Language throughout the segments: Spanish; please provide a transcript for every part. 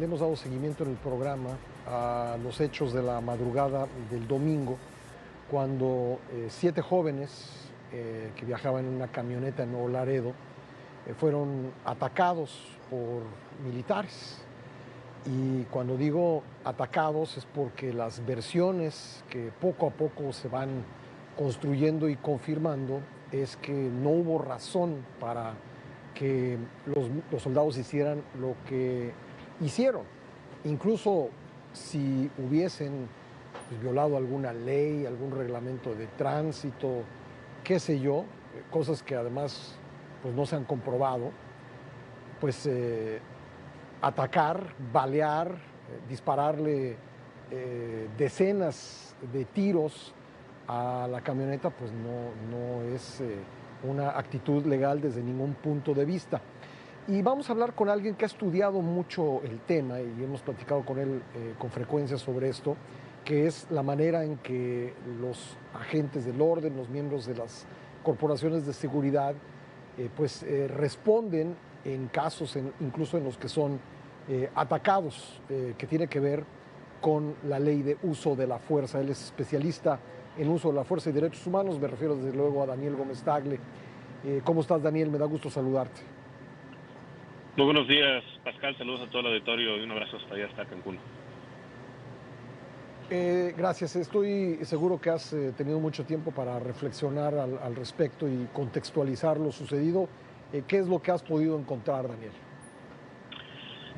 le hemos dado seguimiento en el programa a los hechos de la madrugada del domingo, cuando 7 jóvenes que viajaban en una camioneta en Nuevo Laredo fueron atacados por militares. Y cuando digo atacados es porque las versiones que poco a poco se van construyendo y confirmando es que no hubo razón para que los soldados hicieran lo que hicieron. Incluso si hubiesen violado alguna ley, algún reglamento de tránsito, qué sé yo, cosas que además pues, no se han comprobado, pues atacar, balear, dispararle decenas de tiros a la camioneta, pues no es una actitud legal desde ningún punto de vista. Y vamos a hablar con alguien que ha estudiado mucho el tema y hemos platicado con él con frecuencia sobre esto, que es la manera en que los agentes del orden, los miembros de las corporaciones de seguridad, responden en casos, incluso en los que son atacados, que tiene que ver con la ley de uso de la fuerza. Él es especialista en uso de la fuerza y derechos humanos. Me refiero desde luego a Daniel Gómez Tagle. ¿Cómo estás, Daniel? Me da gusto saludarte. Muy buenos días, Pascal. Saludos a todo el auditorio y un abrazo hasta allá, hasta Cancún. Gracias. Estoy seguro que has tenido mucho tiempo para reflexionar al respecto y contextualizar lo sucedido. ¿Qué es lo que has podido encontrar, Daniel?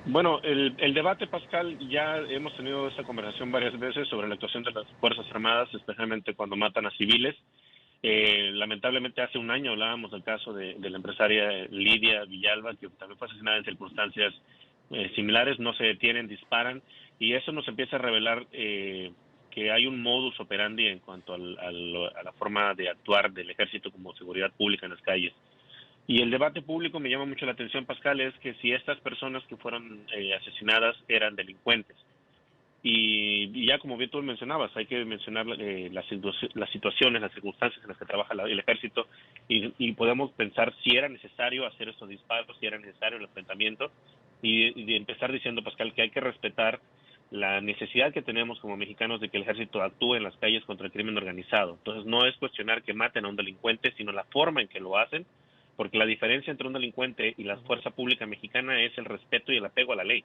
Bueno, el debate, Pascal, ya hemos tenido esta conversación varias veces sobre la actuación de las Fuerzas Armadas, especialmente cuando matan a civiles. Lamentablemente hace un año hablábamos del caso de la empresaria Lidia Villalba, que también fue asesinada en circunstancias similares. No se detienen, disparan, y eso nos empieza a revelar que hay un modus operandi en cuanto a la forma de actuar del ejército como seguridad pública en las calles. Y el debate público, me llama mucho la atención, Pascal, es que si estas personas que fueron asesinadas eran delincuentes. Y ya como bien tú mencionabas, hay que mencionar las situaciones, las circunstancias en las que trabaja el ejército, y podemos pensar si era necesario hacer estos disparos, si era necesario el enfrentamiento, y empezar diciendo, Pascal, que hay que respetar la necesidad que tenemos como mexicanos de que el ejército actúe en las calles contra el crimen organizado. Entonces no es cuestionar que maten a un delincuente, sino la forma en que lo hacen, porque la diferencia entre un delincuente y la fuerza pública mexicana es el respeto y el apego a la ley.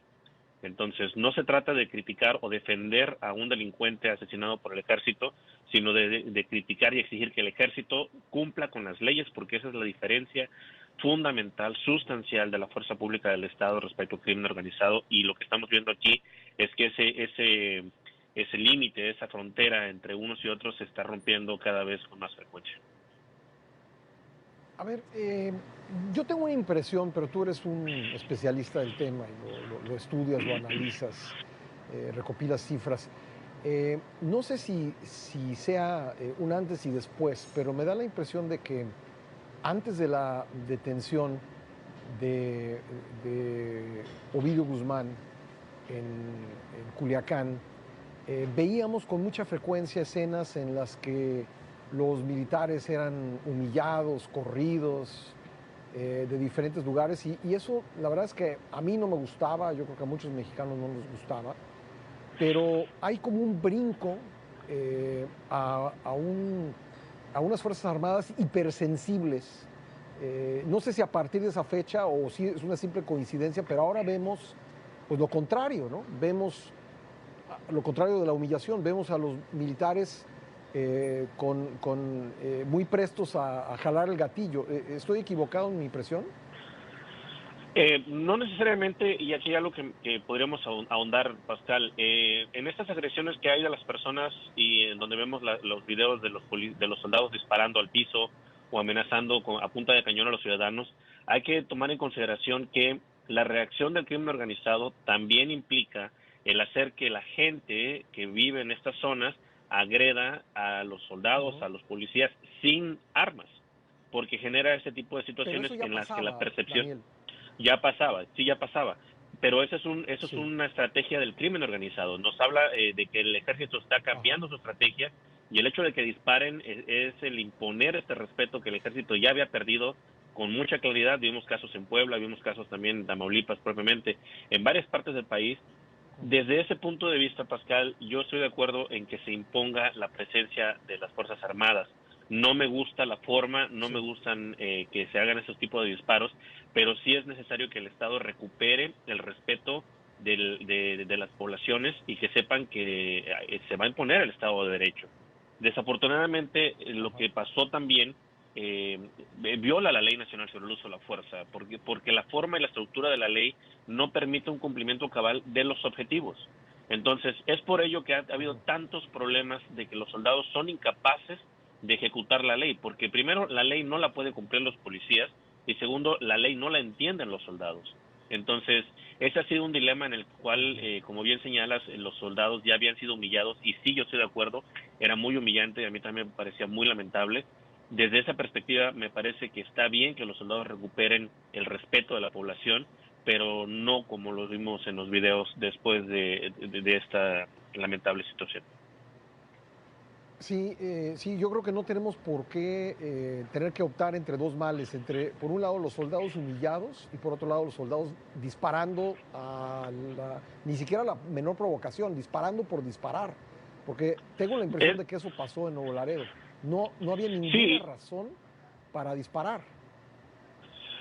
Entonces, no se trata de criticar o defender a un delincuente asesinado por el ejército, sino de criticar y exigir que el ejército cumpla con las leyes, porque esa es la diferencia fundamental, sustancial de la fuerza pública del Estado respecto al crimen organizado. Y lo que estamos viendo aquí es que ese límite, esa frontera entre unos y otros se está rompiendo cada vez con más frecuencia. A ver, yo tengo una impresión, pero tú eres un especialista del tema y lo estudias, lo analizas, recopilas cifras. No sé si sea un antes y después, pero me da la impresión de que antes de la detención de Ovidio Guzmán en Culiacán, veíamos con mucha frecuencia escenas en las que los militares eran humillados, corridos de diferentes lugares, y eso la verdad es que a mí no me gustaba, yo creo que a muchos mexicanos no les gustaba, pero hay como un brinco a unas Fuerzas Armadas hipersensibles. No sé si a partir de esa fecha o si es una simple coincidencia, pero ahora vemos pues lo contrario, ¿no? Vemos lo contrario de la humillación, vemos a los militares muy prestos a jalar el gatillo. ¿Estoy equivocado en mi impresión? No necesariamente, y aquí hay algo que podríamos ahondar, Pascal. En estas agresiones que hay de las personas y en donde vemos los videos de los soldados disparando al piso o amenazando a punta de cañón a los ciudadanos, hay que tomar en consideración que la reacción del crimen organizado también implica el hacer que la gente que vive en estas zonas agreda a los soldados, a los policías sin armas, porque genera ese tipo de Pero situaciones eso ya en las que la pasaba, percepción Daniel. ya pasaba, sí, ya pasaba. Pero eso es Sí. una estrategia del crimen organizado. Nos habla de que el ejército está Ajá. cambiando su estrategia, y el hecho de que disparen es el imponer este respeto que el ejército ya había perdido con mucha claridad. Vimos casos en Puebla, vimos casos también en Tamaulipas propiamente, en varias partes del país. Desde ese punto de vista, Pascal, yo estoy de acuerdo en que se imponga la presencia de las Fuerzas Armadas. No me gusta la forma, no me gustan que se hagan esos tipos de disparos, pero sí es necesario que el Estado recupere el respeto de las poblaciones y que sepan que se va a imponer el Estado de Derecho. Desafortunadamente, lo que pasó también viola la Ley Nacional sobre el Uso de la Fuerza, porque la forma y la estructura de la ley no permite un cumplimiento cabal de los objetivos. Entonces, es por ello que ha habido tantos problemas de que los soldados son incapaces de ejecutar la ley, porque primero, la ley no la pueden cumplir los policías, y segundo, la ley no la entienden los soldados. Entonces, ese ha sido un dilema en el cual, como bien señalas, los soldados ya habían sido humillados, y sí, yo estoy de acuerdo, era muy humillante, y a mí también me parecía muy lamentable. Desde esa perspectiva, me parece que está bien que los soldados recuperen el respeto de la población, pero no como lo vimos en los videos después de esta lamentable situación. Sí, sí, yo creo que no tenemos por qué tener que optar entre dos males, entre, por un lado, los soldados humillados y por otro lado, los soldados disparando ni siquiera la menor provocación, disparando por disparar, porque tengo la impresión de que eso pasó en Nuevo Laredo. No había ninguna Sí, razón para disparar.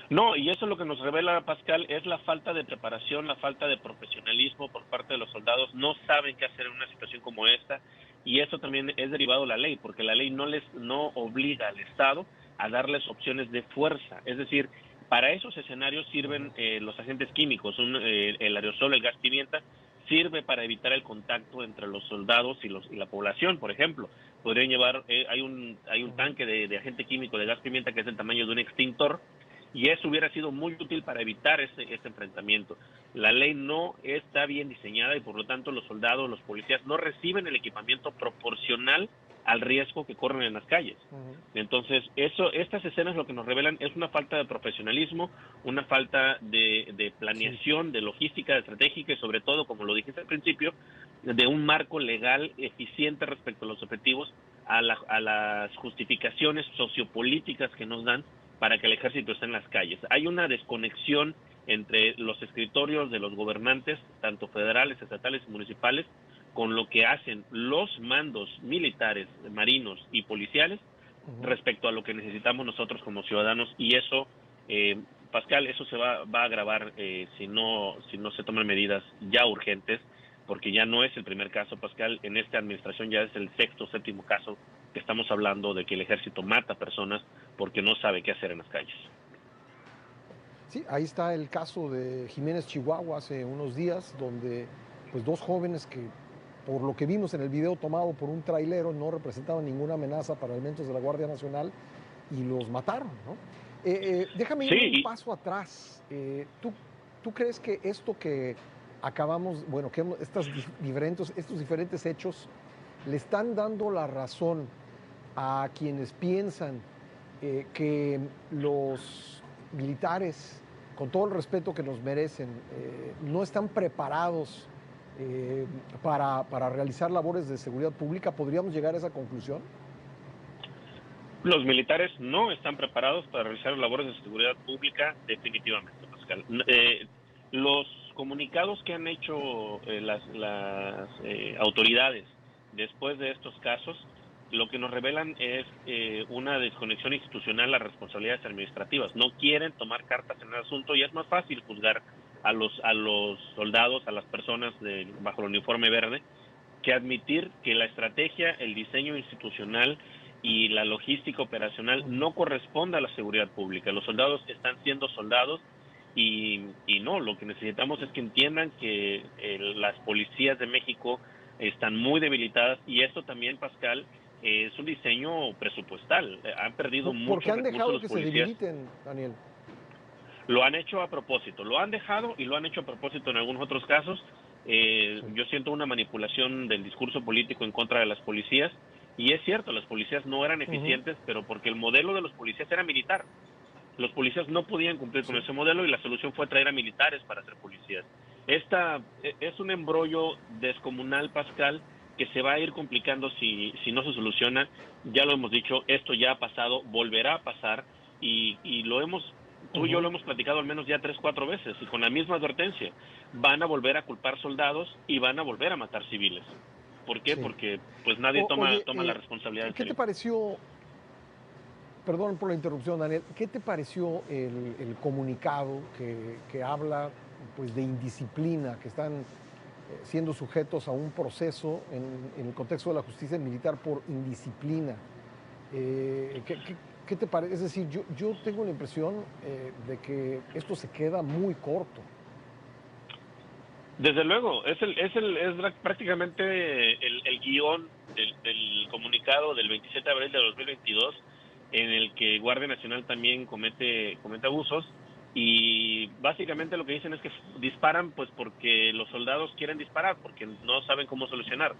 no, y eso es lo que nos revela, Pascal, es la falta de preparación, la falta de profesionalismo por parte de los soldados. No saben qué hacer en una situación como esta, y eso también es derivado de la ley, porque la ley no obliga al Estado a darles opciones de fuerza. Es decir, para esos escenarios sirven los agentes químicos, el aerosol, el gas pimienta, sirve para evitar el contacto entre los soldados y la población, por ejemplo. Podrían llevar, hay un tanque de agente químico de gas pimienta que es del tamaño de un extintor, y eso hubiera sido muy útil para evitar ese enfrentamiento. La ley no está bien diseñada y por lo tanto los soldados, los policías no reciben el equipamiento proporcional al riesgo que corren en las calles. Entonces, estas escenas lo que nos revelan es una falta de profesionalismo, una falta de planeación, de logística estratégica y sobre todo, como lo dijiste al principio, de un marco legal eficiente respecto a los objetivos, a las justificaciones sociopolíticas que nos dan para que el ejército esté en las calles. Hay una desconexión entre los escritorios de los gobernantes, tanto federales, estatales y municipales, con lo que hacen los mandos militares, marinos y policiales respecto a lo que necesitamos nosotros como ciudadanos, y eso, Pascal, eso se va a agravar si no se toman medidas ya urgentes, porque ya no es el primer caso, Pascal, en esta administración ya es el sexto o séptimo caso que estamos hablando de que el ejército mata personas porque no sabe qué hacer en las calles. Sí, ahí está el caso de Jiménez, Chihuahua, hace unos días, donde pues dos jóvenes que, por lo que vimos en el video tomado por un trailero, no representaban ninguna amenaza para elementos de la Guardia Nacional y los mataron, ¿no? Déjame irme un Sí, paso atrás. ¿Tú crees que esto que acabamos, bueno, que estos diferentes hechos le están dando la razón a quienes piensan que los militares, con todo el respeto que nos merecen, no están preparados para realizar labores de seguridad pública? ¿Podríamos llegar a esa conclusión? los militares no están preparados para realizar labores de seguridad pública, definitivamente, Pascal. Los comunicados que han hecho las autoridades después de estos casos, lo que nos revelan es una desconexión institucional a responsabilidades administrativas. No quieren tomar cartas en el asunto y es más fácil juzgar a los soldados, a las personas bajo el uniforme verde, que admitir que la estrategia, el diseño institucional y la logística operacional no corresponde a la seguridad pública. Los soldados están siendo soldados y no, lo que necesitamos es que entiendan que las policías de México están muy debilitadas, y esto también, Pascal, es un diseño presupuestal. Han perdido ¿Por qué muchos han recursos dejado los que se policías. debiliten, Daniel? Lo han hecho a propósito, lo han dejado y lo han hecho a propósito en algunos otros casos. Sí. Yo siento una manipulación del discurso político en contra de las policías, y es cierto, las policías no eran eficientes, pero porque el modelo de los policías era militar. Los policías no podían cumplir con Sí. ese modelo y la solución fue traer a militares para ser policías. Esta es un embrollo descomunal, Pascal, que se va a ir complicando si no se soluciona. Ya lo hemos dicho, esto ya ha pasado, volverá a pasar, y tú y yo lo hemos platicado al menos ya 3, 4 veces, y con la misma advertencia, van a volver a culpar soldados y van a volver a matar civiles. ¿Por qué? Sí. Porque pues nadie Oye, toma la responsabilidad en ¿qué te serio. pareció? Perdón por la interrupción, Daniel. ¿Qué te pareció el comunicado que habla pues, de indisciplina, que están siendo sujetos a un proceso en el contexto de la justicia militar por indisciplina? ¿Qué te parece? Es decir, yo tengo la impresión de que esto se queda muy corto. Desde luego, es prácticamente el guión del comunicado del 27 de abril de 2022, en el que Guardia Nacional también comete abusos, y básicamente lo que dicen es que disparan pues porque los soldados quieren disparar, porque no saben cómo solucionar.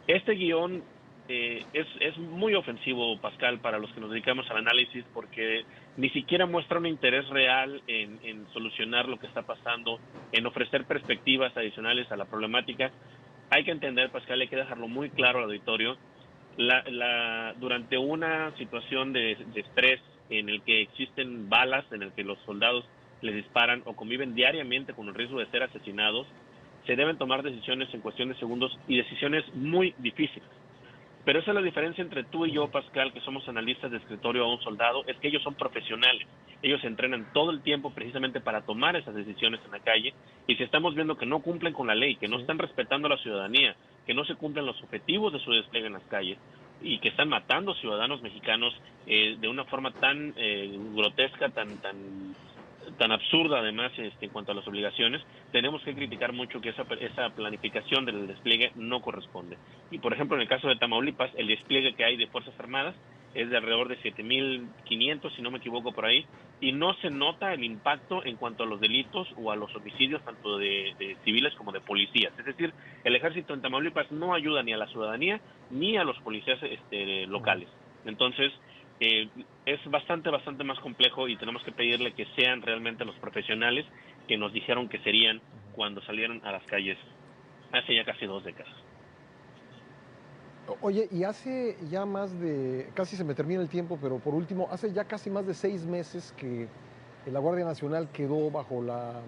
Este guión es muy ofensivo, Pascal, para los que nos dedicamos al análisis, porque ni siquiera muestra un interés real en solucionar lo que está pasando, en ofrecer perspectivas adicionales a la problemática. Hay que entender, Pascal, hay que dejarlo muy claro al auditorio. Durante una situación de estrés en el que existen balas, en el que los soldados les disparan o conviven diariamente con el riesgo de ser asesinados, se deben tomar decisiones en cuestión de segundos, y decisiones muy difíciles. Pero esa es la diferencia entre tú y yo, Pascal, que somos analistas de escritorio a un soldado, es que ellos son profesionales. Ellos se entrenan todo el tiempo precisamente para tomar esas decisiones en la calle, y si estamos viendo que no cumplen con la ley, que no Sí. están respetando a la ciudadanía, que no se cumplen los objetivos de su despliegue en las calles, y que están matando ciudadanos mexicanos de una forma tan grotesca, tan absurda además en cuanto a las obligaciones, tenemos que criticar mucho que esa planificación del despliegue no corresponde. Y por ejemplo, en el caso de Tamaulipas, el despliegue que hay de Fuerzas Armadas es de alrededor de 7.500, si no me equivoco por ahí, y no se nota el impacto en cuanto a los delitos o a los homicidios, tanto de civiles como de policías. Es decir, el ejército en Tamaulipas no ayuda ni a la ciudadanía ni a los policías locales. Entonces, es bastante más complejo, y tenemos que pedirle que sean realmente los profesionales que nos dijeron que serían cuando salieron a las calles hace ya casi 2 décadas. Oye, y hace ya casi se me termina el tiempo, pero por último, hace ya casi más de 6 meses que la Guardia Nacional quedó bajo la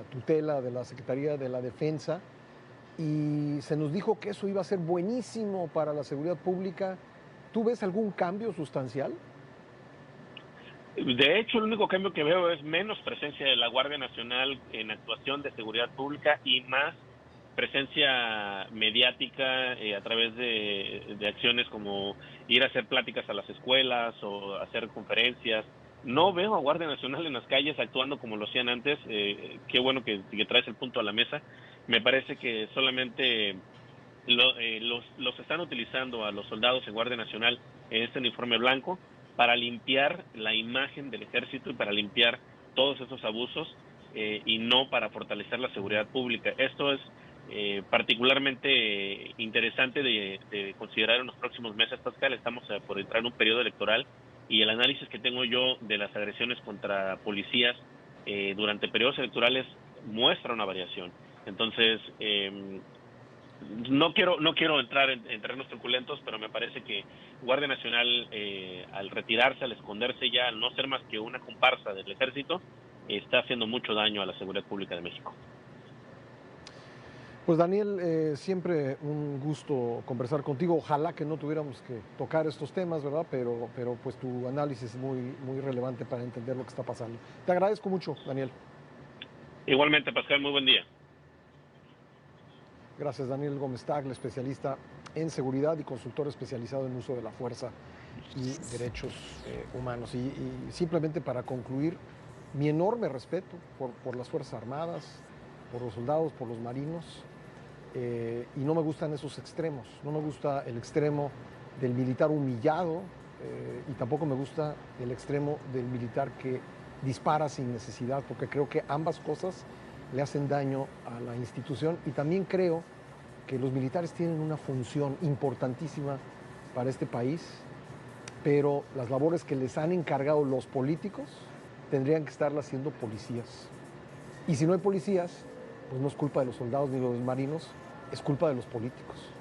tutela de la Secretaría de la Defensa, y se nos dijo que eso iba a ser buenísimo para la seguridad pública. ¿Tú ves algún cambio sustancial? De hecho, el único cambio que veo es menos presencia de la Guardia Nacional en actuación de seguridad pública y más presencia mediática a través de acciones como ir a hacer pláticas a las escuelas o hacer conferencias. No veo a Guardia Nacional en las calles actuando como lo hacían antes. Qué bueno que traes el punto a la mesa. Me parece que solamente los están utilizando a los soldados en Guardia Nacional en este uniforme blanco para limpiar la imagen del ejército y para limpiar todos esos abusos, y no para fortalecer la seguridad pública. Esto es particularmente interesante de considerar en los próximos meses, Pascal. Estamos por entrar en un periodo electoral, y el análisis que tengo yo de las agresiones contra policías durante periodos electorales muestra una variación. Entonces, no quiero entrar en terrenos truculentos, pero me parece que Guardia Nacional, al retirarse, al esconderse ya, al no ser más que una comparsa del ejército, está haciendo mucho daño a la seguridad pública de México. Pues Daniel, siempre un gusto conversar contigo. Ojalá que no tuviéramos que tocar estos temas, ¿verdad? Pero pues tu análisis es muy relevante para entender lo que está pasando. Te agradezco mucho, Daniel. Igualmente, Pascal, muy buen día. Gracias, Daniel Gómez Tagle, especialista en seguridad y consultor especializado en uso de la fuerza y derechos humanos. Y simplemente para concluir, mi enorme respeto por las Fuerzas Armadas, por los soldados, por los marinos, y no me gustan esos extremos. No me gusta el extremo del militar humillado, y tampoco me gusta el extremo del militar que dispara sin necesidad, porque creo que ambas cosas le hacen daño a la institución, y también creo que los militares tienen una función importantísima para este país, pero las labores que les han encargado los políticos tendrían que estarlas haciendo policías. Y si no hay policías, pues no es culpa de los soldados ni de los marinos, es culpa de los políticos.